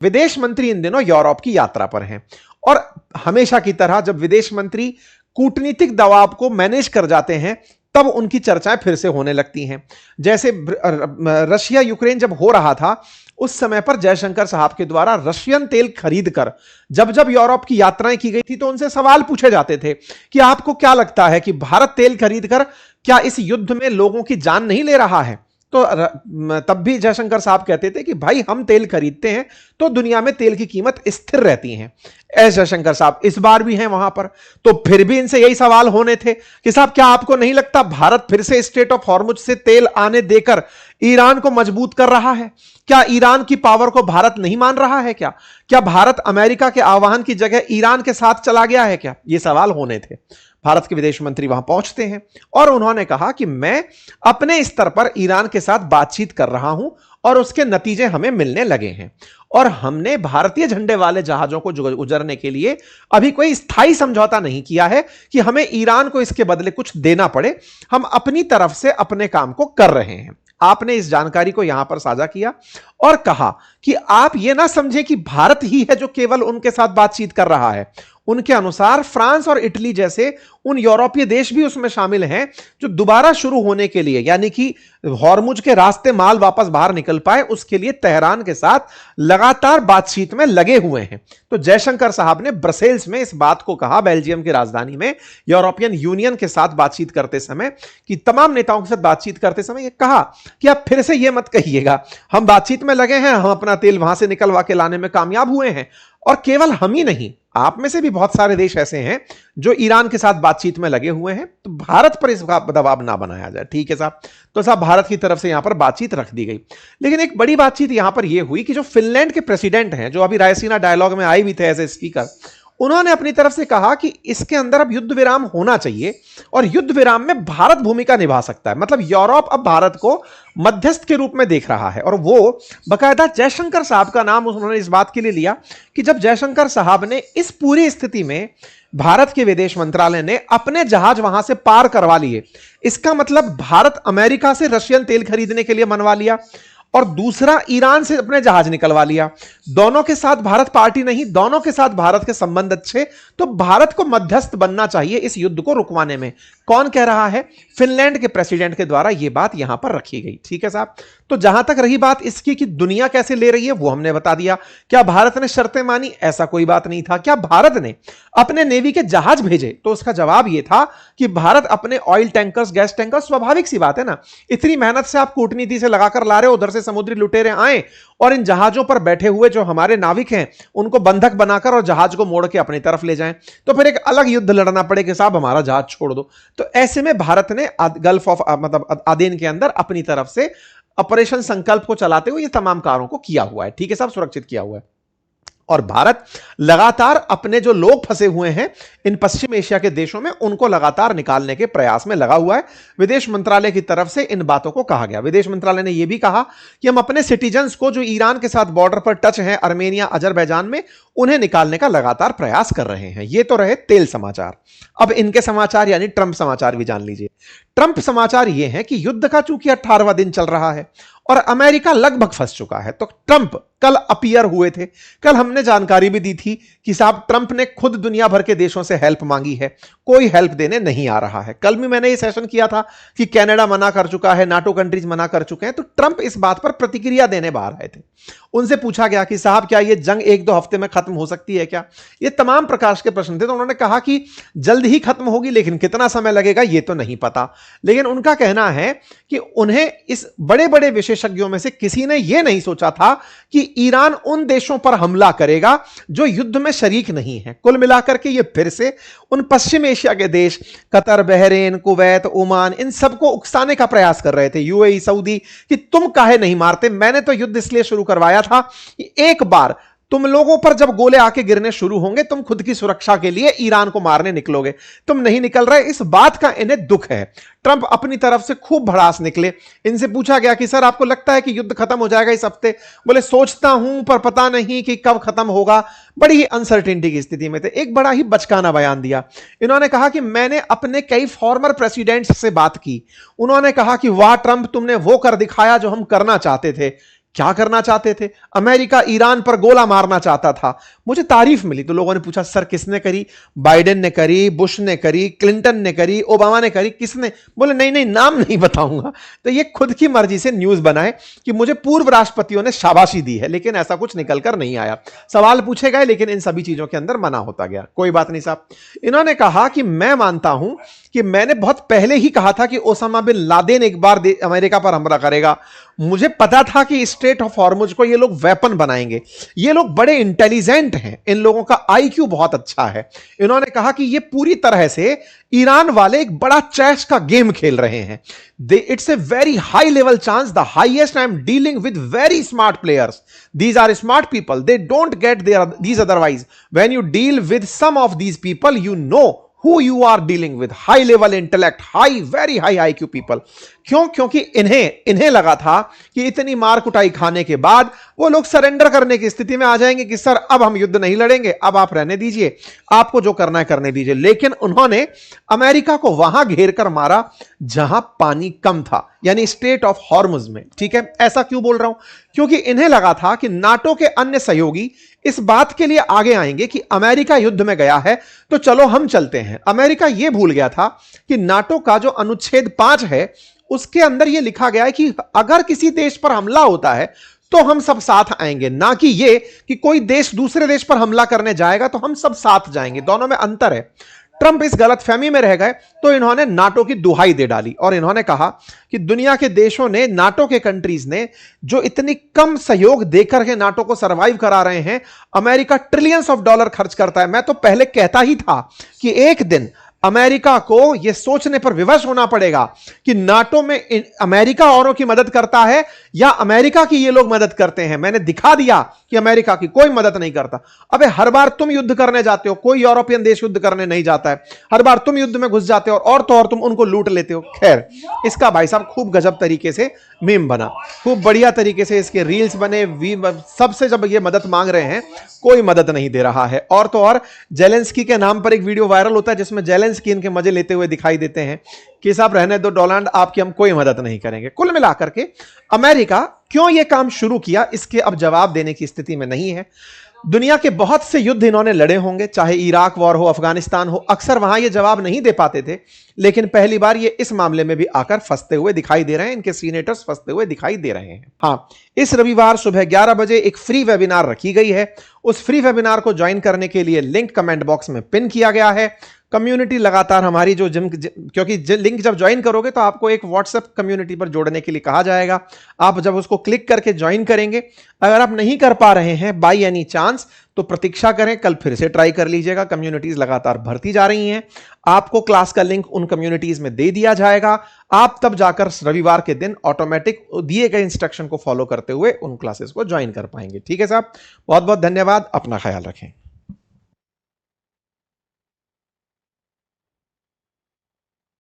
विदेश मंत्री इन दिनों यूरोप की यात्रा पर हैं और हमेशा की तरह जब विदेश मंत्री कूटनीतिक दबाव को मैनेज कर जाते हैं तब उनकी चर्चाएं फिर से होने लगती हैं। जैसे रशिया यूक्रेन जब हो रहा था उस समय पर जयशंकर साहब के द्वारा रशियन तेल खरीदकर जब जब यूरोप की यात्राएं की गई थी तो उनसे सवाल पूछे जाते थे कि आपको क्या लगता है कि भारत तेल खरीदकर क्या इस युद्ध में लोगों की जान नहीं ले रहा है। तो तब भी जयशंकर साहब कहते थे कि भाई हम तेल खरीदते हैं तो दुनिया में तेल की कीमत स्थिर रहती है। एस जयशंकर साहब इस बार भी हैं वहां पर, तो फिर भी इनसे यही सवाल होने थे कि साहब क्या आपको नहीं लगता भारत फिर से स्ट्रेट ऑफ हॉर्मुज से तेल आने देकर ईरान को मजबूत कर रहा है? क्या ईरान की पावर को भारत नहीं मान रहा है? क्या भारत अमेरिका के आह्वान की जगह ईरान के साथ चला गया है क्या? ये सवाल होने थे। भारत के विदेश मंत्री वहां पहुंचते हैं और उन्होंने कहा कि मैं अपने स्तर पर ईरान के साथ बातचीत कर रहा हूं और उसके नतीजे हमें मिलने लगे हैं और हमने भारतीय झंडे वाले जहाजों को गुजरने के लिए अभी कोई स्थायी समझौता नहीं किया है कि हमें ईरान को इसके बदले कुछ देना पड़े। हम अपनी तरफ से अपने काम को कर रहे हैं। आपने इस जानकारी को यहां पर साझा किया और कहा कि आप यह ना समझें कि भारत ही है जो केवल उनके साथ बातचीत कर रहा है। उनके अनुसार फ्रांस और इटली जैसे उन यूरोपीय देश भी उसमें शामिल हैं जो दोबारा शुरू होने के लिए यानी कि हॉर्मुज के रास्ते माल वापस बाहर निकल पाए उसके लिए तेहरान के साथ लगातार बातचीत में लगे हुए हैं। तो जयशंकर साहब ने ब्रसेल्स में इस बात को कहा, बेल्जियम की राजधानी में यूरोपियन यूनियन के साथ बातचीत करते समय कि तमाम नेताओं के साथ बातचीत करते समय यह कहा कि आप फिर से यह मत कहिएगा हम बातचीत में लगे हैं, हम अपना तेल वहां से निकलवा के लाने में कामयाब हुए हैं। और केवल हम ही नहीं, आप में से भी बहुत सारे देश ऐसे हैं जो ईरान के साथ बातचीत में लगे हुए हैं। तो भारत पर इस दबाव ना बनाया जाए। ठीक है साहब, तो साहब भारत की तरफ से यहां पर बातचीत रख दी गई। लेकिन एक बड़ी बातचीत यहां पर यह हुई कि जो फिनलैंड के प्रेसिडेंट हैं जो अभी रायसीना डायलॉग में आए भी थे एज ए स्पीकर, उन्होंने अपनी तरफ से कहा कि इसके अंदर अब युद्ध विराम होना चाहिए और युद्ध विराम में भारत भूमिका निभा सकता है। मतलब यूरोप अब भारत को मध्यस्थ के रूप में देख रहा है और वो बकायदा जयशंकर साहब का नाम उन्होंने इस बात के लिए लिया कि जब जयशंकर साहब ने इस पूरी स्थिति में भारत के विदेश मंत्रालय ने अपने जहाज वहां से पार करवा लिए, इसका मतलब भारत अमेरिका से रशियन तेल खरीदने के लिए मनवा लिया और दूसरा ईरान से अपने जहाज निकलवा लिया। दोनों के साथ भारत पार्टी नहीं, दोनों के साथ भारत के संबंध अच्छे, तो भारत को मध्यस्थ बनना चाहिए इस युद्ध को रुकवाने में। कौन कह रहा है? फिनलैंड के प्रेसिडेंट के द्वारा यह बात यहां पर रखी गई। ठीक है साहब, तो जहां तक रही बात इसकी कि दुनिया कैसे ले रही है वो हमने बता दिया। क्या भारत ने शर्तें मानी? ऐसा कोई बात नहीं था। क्या भारत ने अपने नेवी के जहाज भेजे? तो उसका जवाब यह था कि भारत अपने ऑयल टैंकर्स, गैस टैंकर्स, स्वाभाविक सी बात है ना, इतनी मेहनत से आप कूटनीति से लगाकर ला रहे हो, उधर से समुद्री लुटेरे आए और इन जहाजों पर बैठे हुए जो हमारे नाविक हैं उनको बंधक बनाकर और जहाज को मोड़ के अपनी तरफ ले जाएं, तो फिर एक अलग युद्ध लड़ना पड़े कि साहब हमारा जहाज छोड़ दो। तो ऐसे में भारत ने गल्फ ऑफ मतलब आदेन के अंदर अपनी तरफ से ऑपरेशन संकल्प को चलाते हुए ये तमाम कार्यों को किया हुआ है। ठीक है साहब, सुरक्षित किया हुआ है। और भारत लगातार अपने जो लोग फंसे हुए हैं इन पश्चिम एशिया के देशों में उनको लगातार निकालने के प्रयास में लगा हुआ है। विदेश मंत्रालय की तरफ से इन बातों को कहा गया। विदेश मंत्रालय ने यह भी कहा कि हम अपने सिटीजन्स को जो ईरान के साथ बॉर्डर पर टच हैं, आर्मेनिया, अजरबैजान में, उन्हें निकालने का लगातार प्रयास कर रहे हैं। ये तो रहे तेल समाचार। अब इनके समाचार यानी ट्रंप समाचार भी जान लीजिए। ट्रंप समाचार ये है कि युद्ध का चूंकि 18वां दिन चल रहा है और अमेरिका लगभग फंस चुका है, तो ट्रंप कल अपीयर हुए थे। कल हमने जानकारी भी दी थी कि साहब ट्रंप ने खुद दुनिया भर के देशों से हेल्प मांगी है, कोई हेल्प देने नहीं आ रहा है। कल भी मैंने ये सेशन किया था कि कनाडा मना कर चुका है, नाटो कंट्रीज मना कर चुके हैं। तो ट्रंप इस बात पर प्रतिक्रिया देने बाहर आए थे। उनसे पूछा गया कि साहब क्या ये जंग 1-2 हफ्ते में खत्म हो सकती है क्या? ये तमाम प्रकार के प्रश्न थे। तो उन्होंने कहा कि जल्द ही खत्म होगी, लेकिन कितना समय लगेगा ये तो नहीं पता। लेकिन उनका कहना है कि उन्हें इस बड़े बड़े विशेषज्ञों में से किसी ने यह नहीं सोचा था कि ईरान उन देशों पर हमला करेगा जो युद्ध में शरीक नहीं है। कुल मिलाकर के ये फिर से उन पश्चिम एशिया के देश कतर, बहरीन, कुवैत, ओमान, इन सबको उकसाने का प्रयास कर रहे थे, यूएई, सऊदी, कि तुम काहे नहीं मारते? मैंने तो युद्ध इसलिए शुरू करवाया था कि एक बार तुम लोगों पर जब गोले आके गिरने शुरू होंगे तुम खुद की सुरक्षा के लिए ईरान को मारने निकलोगे। तुम नहीं निकल रहे, इस बात का इन्हें दुख है। ट्रंप अपनी तरफ से खूब भड़ास निकले। इनसे पूछा गया कि सर आपको लगता है कि युद्ध खत्म हो जाएगा इस हफ्ते? बोले सोचता हूं पर पता नहीं कि कब खत्म होगा। बड़ी ही अनसर्टेनिटी की स्थिति में थे। एक बड़ा ही बचकाना बयान दिया। इन्होंने कहा कि मैंने अपने कई फॉर्मर प्रेसिडेंट्स से बात की। उन्होंने कहा कि वाह ट्रंप, तुमने वो कर दिखाया जो हम करना चाहते थे। क्या करना चाहते थे? अमेरिका ईरान पर गोला मारना चाहता था। मुझे तारीफ मिली तो लोगों ने पूछा सर किसने करी? बाइडेन ने करी, बुश ने करी, क्लिंटन ने करी, ओबामा ने करी, किसने? बोले नहीं नहीं नाम नहीं बताऊंगा। तो ये खुद की मर्जी से न्यूज बनाए कि मुझे पूर्व राष्ट्रपतियों ने शाबाशी दी है, लेकिन ऐसा कुछ निकलकर नहीं आया। सवाल पूछे गए लेकिन इन सभी चीजों के अंदर मना होता गया। कोई बात नहीं साहब। इन्होंने कहा कि मैं मानता हूं कि मैंने बहुत पहले ही कहा था कि ओसामा बिन लादेन एक बार अमेरिका पर हमला करेगा। मुझे पता था कि स्ट्रेट ऑफ हॉर्मुज को ये लोग वेपन बनाएंगे। ये लोग बड़े इंटेलिजेंट हैं, इन लोगों का आईक्यू बहुत अच्छा है। इन्होंने कहा कि ये पूरी तरह से ईरान वाले एक बड़ा चेस का गेम खेल रहे हैं। It's a very high level chance, the highest. I am dealing with very smart players, these are smart people, they don't get these otherwise. When you deal with some of these people you know who you are dealing with, high level intellect, high very high IQ people। क्योंकि इन्हें लगा था कि इतनी मार कुटाई खाने के बाद वो लोग सरेंडर करने की स्थिति में आ जाएंगे कि सर अब हम युद्ध नहीं लड़ेंगे, अब आप रहने दीजिए, आपको जो करना है करने दीजिए। लेकिन उन्होंने अमेरिका को वहां घेर कर मारा जहां पानी कम था, यानी स्ट्रेट ऑफ हॉर्मुज में। ठीक है, ऐसा क्यों बोल रहा हूं? क्योंकि इन्हें लगा था कि नाटो के अन्य सहयोगी इस बात के लिए आगे आएंगे कि अमेरिका युद्ध में गया है तो चलो हम चलते हैं। अमेरिका यह भूल गया था कि नाटो का जो अनुच्छेद 5 है उसके अंदर यह लिखा गया है कि अगर किसी देश पर हमला होता है तो हम सब साथ आएंगे, ना कि ये कि कोई देश दूसरे देश पर हमला करने जाएगा तो हम सब साथ जाएंगे। दोनों में अंतर है। ट्रंप इस गलतफहमी में रह गए तो इन्होंने नाटो की दुहाई दे डाली और इन्होंने कहा कि दुनिया के देशों ने, नाटो के कंट्रीज ने जो इतनी कम सहयोग देकर के नाटो को सरवाइव करा रहे हैं, अमेरिका ट्रिलियंस ऑफ डॉलर खर्च करता है। मैं तो पहले कहता ही था कि एक दिन अमेरिका को यह सोचने पर विवश होना पड़ेगा कि नाटो में अमेरिका औरों की मदद करता है या अमेरिका की ये लोग मदद करते हैं। मैंने दिखा दिया कि अमेरिका की कोई मदद नहीं करता। अबे हर बार तुम युद्ध करने जाते हो, कोई यूरोपियन देश युद्ध करने नहीं जाता है। हर बार तुम युद्ध में घुस जाते हो और तो और तुम उनको लूट लेते हो। खैर, इसका भाई साहब खूब गजब तरीके से मीम बना, खूब बढ़िया तरीके से इसके रील्स बने। सबसे जब ये मदद मांग रहे हैं कोई मदद नहीं दे रहा है। और तो और जेलेंस्की के नाम पर एक वीडियो वायरल होता है जिसमें जेलेंस्की इनके मजे लेते हुए दिखाई देते हैं कि साहब रहने दो डोनाल्ड, आपकी हम कोई मदद नहीं करेंगे। कुल मिलाकर के अमेरिका क्यों यह काम शुरू किया इसके अब जवाब देने की स्थिति में नहीं है। दुनिया के बहुत से युद्ध इन्होंने लड़े होंगे, चाहे इराक वॉर हो, अफगानिस्तान हो, अक्सर वहां ये जवाब नहीं दे पाते थे। लेकिन पहली बार ये इस मामले में भी आकर फंसते हुए दिखाई दे रहे हैं, इनके सीनेटर्स फंसते हुए दिखाई दे रहे हैं। हाँ, इस रविवार सुबह 11 बजे एक फ्री वेबिनार रखी गई है। उस फ्री वेबिनार को ज्वाइन करने के लिए लिंक कमेंट बॉक्स में पिन किया गया है। कम्युनिटी लगातार हमारी जो क्योंकि लिंक जब ज्वाइन करोगे तो आपको एक व्हाट्सएप कम्युनिटी पर जोड़ने के लिए कहा जाएगा। आप जब उसको क्लिक करके ज्वाइन करेंगे, अगर आप नहीं कर पा रहे हैं बाय एनी चांस तो प्रतीक्षा करें, कल फिर से ट्राई कर लीजिएगा। कम्युनिटीज लगातार भरती जा रही हैं। आपको क्लास का लिंक उन कम्युनिटीज में दे दिया जाएगा। आप तब जाकर रविवार के दिन ऑटोमेटिक दिए गए इंस्ट्रक्शन को फॉलो करते हुए उन क्लासेस को ज्वाइन कर पाएंगे। ठीक है साहब, बहुत बहुत धन्यवाद। अपना ख्याल रखें।